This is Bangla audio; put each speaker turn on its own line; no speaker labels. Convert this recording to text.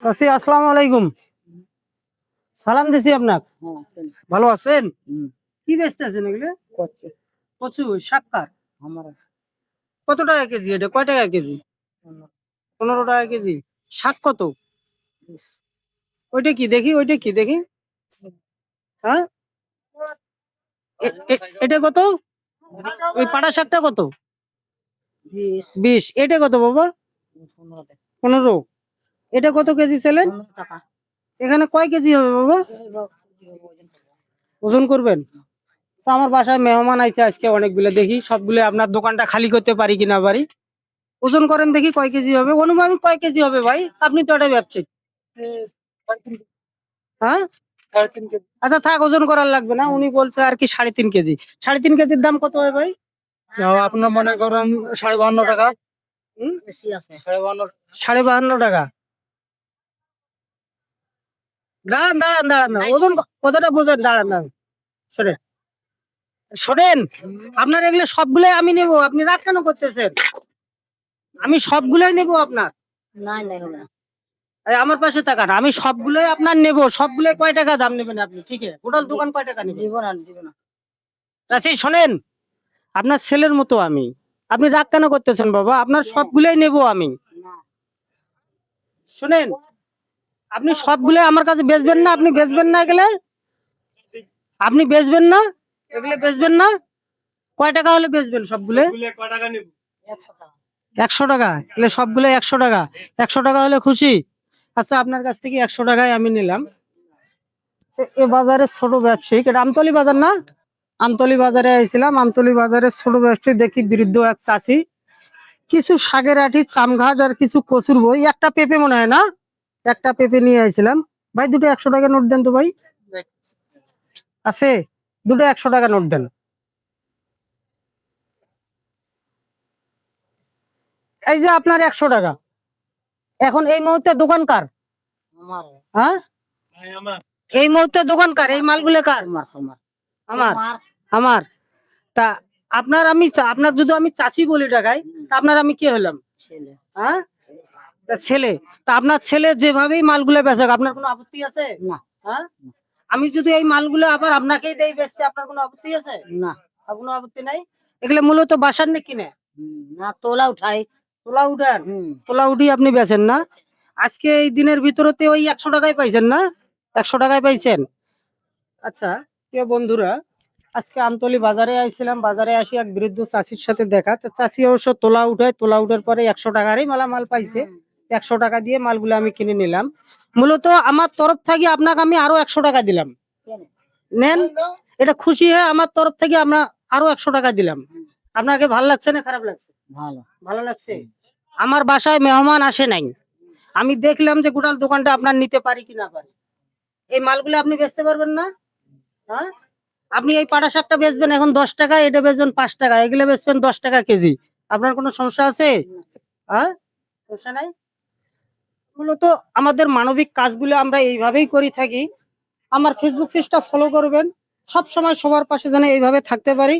চাচি আসসালামু আলাইকুম। সালাম দিছি আপনাক। ভালো আছেন? কি বেচতেছেন এগুলো? কচু শাক্কার কত টাকা কেজি? এটা কয় টাকা কেজি? 15 টাকা কেজি। শাক কত? ওইটা কি দেখি, ওইটা কি দেখি। হ্যাঁ, এটা কত? ওই পাটা শাকটা কত? 20। এটা কত বাবা? 15। এটা কত কেজি ছিলেন? এখানে কয় কেজি হবে বাবা? ওজন করবেন? আচ্ছা, আমার বাসায় মেহমান আইছে আজকে অনেকগুলো, দেখি সবগুলো আপনার দোকানটা খালি করতে পারি কিনা পারি। ওজন করেন দেখি কয় কেজি হবে, অনুমানিক কয় কেজি হবে ভাই? আপনি তো এটা ব্যবসায়ী। হ্যাঁ, আচ্ছা থাক, ওজন করার লাগবে না। উনি বলছে আর কি 3.5 কেজি। 3.5 কেজির দাম কত হয় ভাই?
আপনার মনে করেন 52 টাকা।
হুম?
52।
52.5 টাকা। দাঁড়ান দাঁড়ান দাঁড়ান দাঁড়ান, ওজন কতটা বোঝেন? দাঁড়ান দাঁড়ান, শোনেন শোনেন, আপনার এগুলো সবগুলাই আমি নেবো, আপনি রাগ কেন করতেছেন? আমি সবগুলাই নেবো আপনার। এই আমার পাশে তাকান, আমি সবগুলোই আপনার নেবো। সবগুলোই কয় টাকা দাম নেবেন আপনি? ঠিক আছে, টোটাল দোকান কয় টাকা নেবেন? চাচি শোনেন, আপনার ছেলের মতো আমি, আপনি রাগ কেন করতেছেন বাবা? আপনার সবগুলোই নেবো আমি। শোনেন, আপনি সবগুলো আমার কাছে বেচবেন না? আপনি বেচবেন না এগুলো? আপনি বেচবেন না এগুলো? বেচবেন না? কয় টাকা হলে বেচবেন সবগুলো? 100 টাকা। এগুলো সবগুলো 100 টাকা। 100 টাকা হলে খুশি? আচ্ছা, আপনার কাছ থেকে 100 টাকায় আমি নিলাম। এ বাজারের ছোট ব্যবসায়ী, এটা আমতলি বাজার না? আমতলি বাজারে আইছিলাম। আমতলি বাজারের ছোট ব্যবসায়ী দেখি বৃদ্ধ এক চাচি কিছু শাকের আটি, চাম ঘাস আর কিছু কচুর বই, একটা পেঁপে মনে হয় না, একটা পেঁপে নিয়ে আইছিলাম। ভাই দুটো 100 টাকা নোট দেন তো ভাই। আছে? দুটো 100 টাকা নোট দেন। এই যে আপনার 100 টাকা। এখন এই মুহূর্তে দোকান কার? হ্যাঁ, এই মুহূর্তে দোকান কার? এই মালগুলো কার? আমার। আমার। তা আপনার আমি আপনার যদি আমি চাচি বলি টাকায়, তা আপনার আমি কি হলাম? হ্যাঁ, তা ছেলে। তা আপনার ছেলে যেভাবেই মালগুলো বেচে, আপনার কোনো আপত্তি আছে? হ্যাঁ, আমি যদি এই মালগুলো আবার আপনাকেই দেই বেচতে, আপনার কোনো আপত্তি আছে? কোনো আপত্তি নাই। এগুলো মূলত বাসার নাকি না? তোলা উঠান। তোলা উঠি আপনি বেচেন না? আজকে এই দিনের ভিতরতে ওই 100 টাকায় পাইছেন না? 100 টাকায় পাইছেন। আচ্ছা প্রিয় বন্ধুরা, আজকে আমতলি বাজারে আইছিলাম। বাজারে আসি এক বৃদ্ধ চাষির সাথে দেখা। তো চাষি অবশ্য তোলা উঠায়, তোলা উঠার পরে 100 টাকারই মাল পাইছে। 100 টাকা দিয়ে মালগুলো আমি কিনে নিলাম। মূলত আমার তরফ থেকে আপনাকে আমি আরো 100 টাকা দিলাম। নেন, এটা খুশি হয়ে আমার তরফ থেকে আমরা আরো 100 টাকা দিলাম। আপনাকে ভালো লাগছে না খারাপ লাগছে? ভালো লাগছে। আমার বাসায় মেহমান আসে নাই, আমি দেখলাম যে গোটাল দোকানটা আপনার নিতে পারি কি না পারি। এই মালগুলো আপনি বেচতে পারবেন না? হ্যাঁ, আপনি এই পাটা শাকটা বেচবেন এখন 10 টাকা, এটা বেচবেন 5 টাকা, এগুলো বেচবেন 10 টাকা কেজি। আপনার কোনো সমস্যা আছে? হ্যাঁ, সমস্যা নাই। মূলত আমাদের মানবিক কাজগুলো আমরা এইভাবেই করে থাকি। আমার ফেসবুক পেজটা ফলো করবেন, সব সময় সবার পাশে যেন এইভাবে থাকতে পারি।